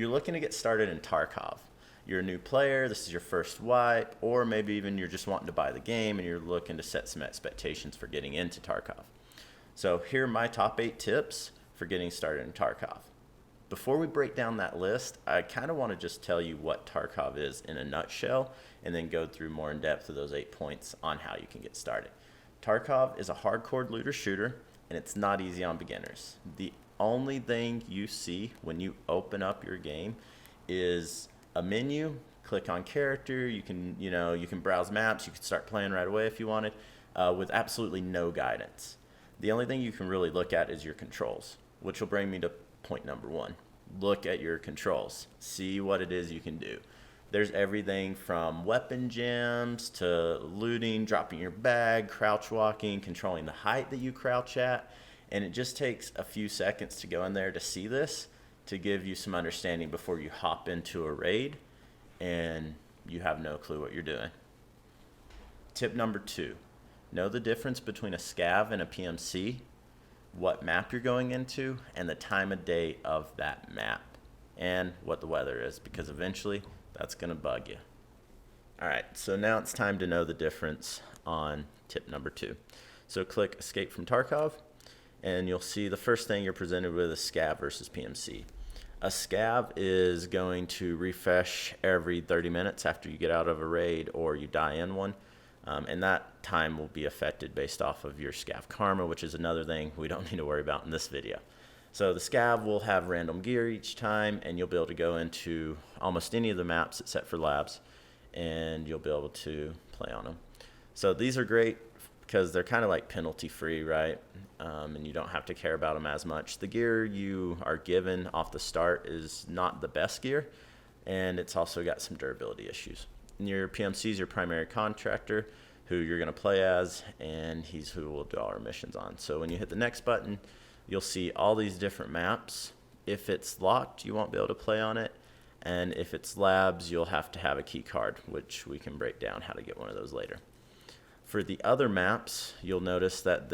you're looking to get started in Tarkov. You're a new player, this is your first wipe, or maybe even you're just wanting to buy the game and you're looking to set some expectations for getting into Tarkov. So here are my top 8 tips for getting started in Tarkov. Before we break down that list, I kind of want to just tell you what Tarkov is in a nutshell and then go through more in depth of those 8 points on how you can get started. Tarkov is a hardcore looter shooter and it's not easy on beginners. The only thing you see when you open up your game is a menu. Click on character, you can browse maps, you can start playing right away if you wanted, with absolutely no guidance. The only thing you can really look at is your controls, which will bring me to point number 1. Look at your controls. See what it is you can do. There's everything from weapon gems to looting, dropping your bag, crouch walking, controlling the height that you crouch at. And it just takes a few seconds to go in there to see this, to give you some understanding before you hop into a raid and you have no clue what you're doing. Tip number 2, know the difference between a scav and a PMC, what map you're going into, and the time of day of that map, and what the weather is, because eventually that's going to bug you. Alright, so now it's time to know the difference on tip number 2. So click Escape from Tarkov, and you'll see the first thing you're presented with is scav versus PMC. A scav is going to refresh every 30 minutes after you get out of a raid or you die in one. And that time will be affected based off of your scav karma, which is another thing we don't need to worry about in this video. So the scav will have random gear each time, and you'll be able to go into almost any of the maps except for labs, and you'll be able to play on them. So these are great because they're kind of like penalty free, right? And you don't have to care about them as much. The gear you are given off the start is not the best gear, and it's also got some durability issues. And your PMC is your primary contractor, who you're going to play as, and he's who we'll do all our missions on. So when you hit the next button, you'll see all these different maps. If it's locked, you won't be able to play on it, and if it's labs, you'll have to have a key card, which we can break down how to get one of those later. For the other maps, you'll notice that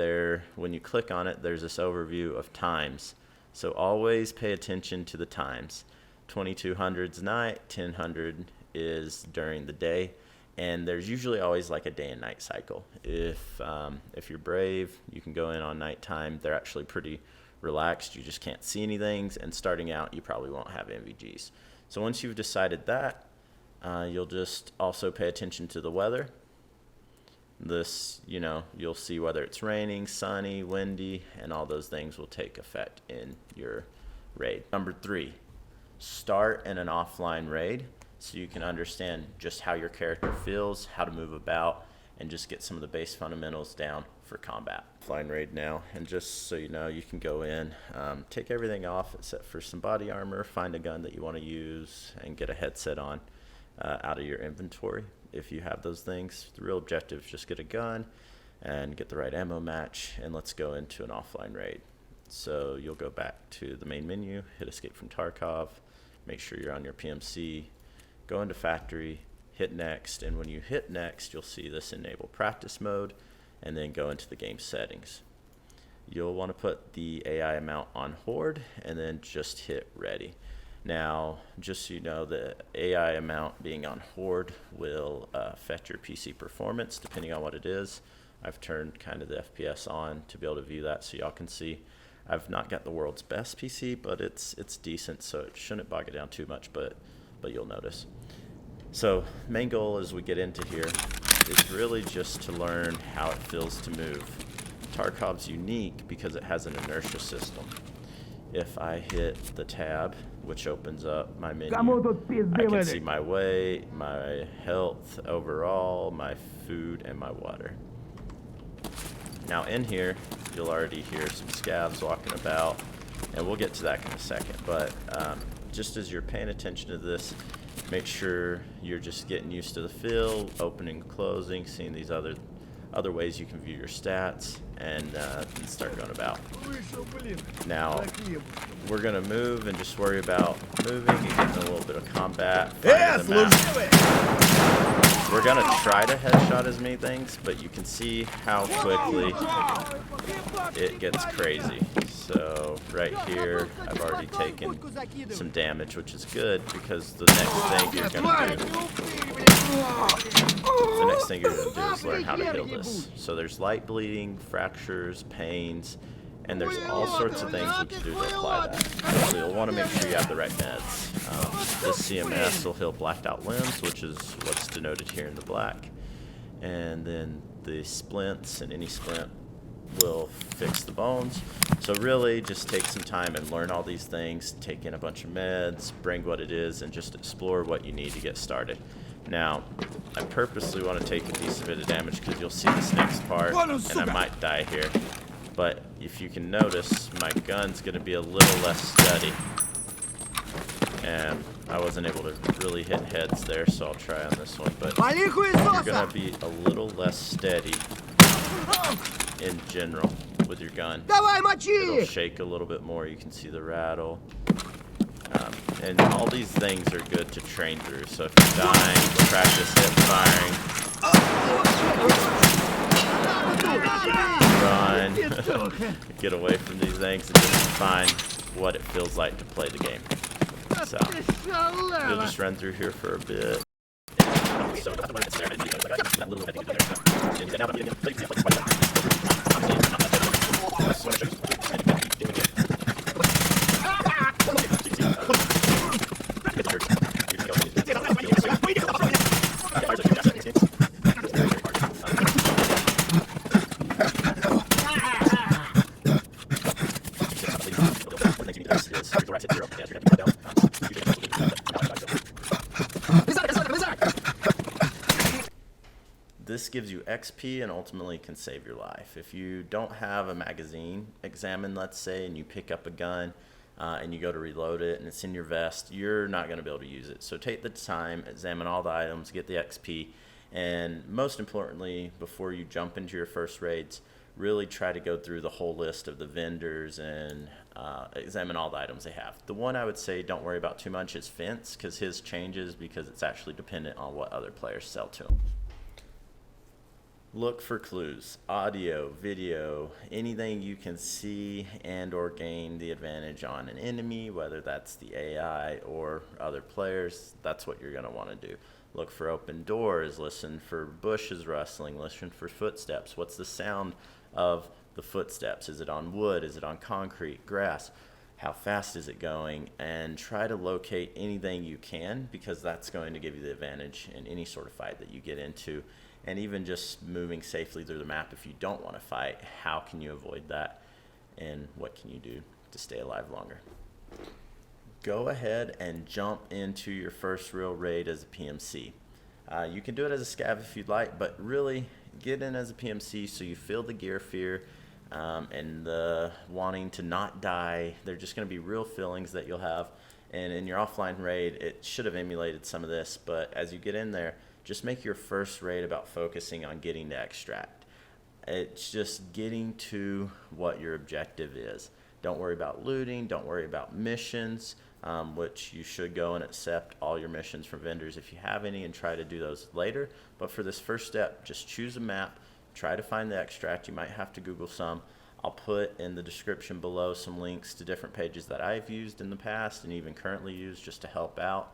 when you click on it, there's this overview of times. So always pay attention to the times. 2200 is night, 1000 is during the day, and there's usually always like a day and night cycle. If you're brave, you can go in on nighttime. They're actually pretty relaxed. You just can't see anything, and starting out, you probably won't have NVGs. So once you've decided that, you'll just also pay attention to the weather. This, you'll see whether it's raining, sunny, windy, and all those things will take effect in your raid. Number 3, start in an offline raid so you can understand just how your character feels, how to move about, and just get some of the base fundamentals down for combat. Offline raid now, and just so you know, you can go in, take everything off except for some body armor, find a gun that you want to use, and get a headset on out of your inventory. If you have those things, the real objective is just get a gun and get the right ammo match, and let's go into an offline raid. So you'll go back to the main menu, hit Escape from Tarkov, make sure you're on your PMC, go into factory, hit next, and when you hit next, you'll see this enable practice mode, and then go into the game settings. You'll want to put the AI amount on horde, and then just hit ready. Now, just so you know, the AI amount being on horde will affect your PC performance depending on what it is. I've turned kind of the FPS on to be able to view that so y'all can see. I've not got the world's best PC, but it's decent, so it shouldn't bog it down too much, but you'll notice. So main goal as we get into here is really just to learn how it feels to move. Tarkov's unique because it has an inertia system. If I hit the tab, which opens up my menu, I can see my weight, my health overall, my food, and my water. Now in here, you'll already hear some scavs walking about, and we'll get to that in a second, but just as you're paying attention to this, make sure you're just getting used to the feel, opening, closing, seeing these other other ways you can view your stats, and start going about. Now, we're going to move and just worry about moving and getting a little bit of combat. Finding the map. We're going to try to headshot as many things, but you can see how quickly it gets crazy. So right here, I've already taken some damage, which is good because the next thing you're going to do is learn how to heal this. So there's light bleeding, fractures, pains, and there's all sorts of things we can do to apply that. So you'll want to make sure you have the right meds. This CMS will heal blacked out limbs, which is what's denoted here in the black. And then the splints, and any splint will fix the bones. So really just take some time and learn all these things, take in a bunch of meds, bring what it is, and just explore what you need to get started. Now, I purposely want to take a decent bit of damage because you'll see this next part, and I might die here. But if you can notice, my gun's going to be a little less steady. And I wasn't able to really hit heads there, so I'll try on this one. But you're going to be a little less steady in general with your gun. It'll shake a little bit more. You can see the rattle. And all these things are good to train through. So if you're dying, practice hip firing. Run. Get away from these things and just find what it feels like to play the game. So you'll just run through here for a bit. This gives you XP and ultimately can save your life. If you don't have a magazine examined, let's say, and you pick up a gun and you go to reload it and it's in your vest, you're not going to be able to use it. So take the time, examine all the items, get the XP, and most importantly, before you jump into your first raids, really try to go through the whole list of the vendors and examine all the items they have. The one I would say don't worry about too much is Fence, because his changes because it's actually dependent on what other players sell to him. Look for clues, audio, video, anything you can see and or gain the advantage on an enemy, whether that's the AI or other players. That's what you're going to want to do. Look for open doors, listen for bushes rustling, listen for footsteps. What's the sound of the footsteps? Is it on wood? Is it on concrete, grass? How fast is it going? And try to locate anything you can, because that's going to give you the advantage in any sort of fight that you get into. And even just moving safely through the map, if you don't want to fight, how can you avoid that? And what can you do to stay alive longer? Go ahead and jump into your first real raid as a PMC. You can do it as a scav if you'd like, but really get in as a PMC so you feel the gear fear and the wanting to not die. They're just going to be real feelings that you'll have. And in your offline raid, it should have emulated some of this, but as you get in there, just make your first raid about focusing on getting to extract. It's just getting to what your objective is. Don't worry about looting, don't worry about missions, which you should go and accept all your missions from vendors if you have any and try to do those later. But for this first step, just choose a map, try to find the extract. You might have to Google some. I'll put in the description below some links to different pages that I've used in the past and even currently use just to help out.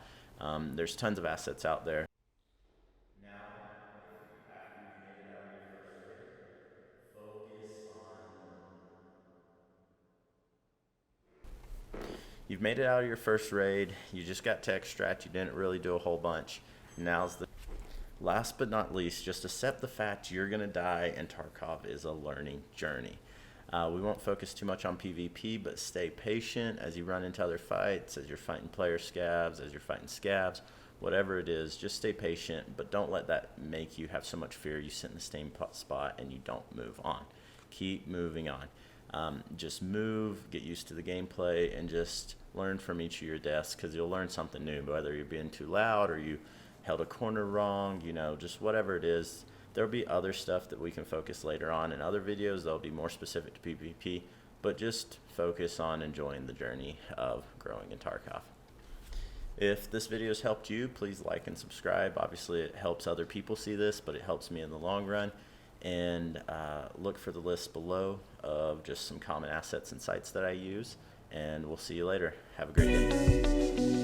There's tons of assets out there. You've made it out of your first raid, you just got to extract, you didn't really do a whole bunch. Now's the last but not least, just accept the fact you're going to die, and Tarkov is a learning journey. We won't focus too much on PvP, but stay patient as you run into other fights, as you're fighting player scavs, as you're fighting scavs, whatever it is, just stay patient, but don't let that make you have so much fear you sit in the same spot and you don't move on. Keep moving on. Just move, get used to the gameplay, and just learn from each of your deaths, because you'll learn something new, whether you're being too loud or you held a corner wrong, you know, just whatever it is. There'll be other stuff that we can focus later on in other videos that'll be more specific to PvP, but just focus on enjoying the journey of growing in Tarkov. If this video has helped you, please like and subscribe. Obviously, it helps other people see this, but it helps me in the long run. And look for the list below of just some common assets and sites that I use. And we'll see you later. Have a great day.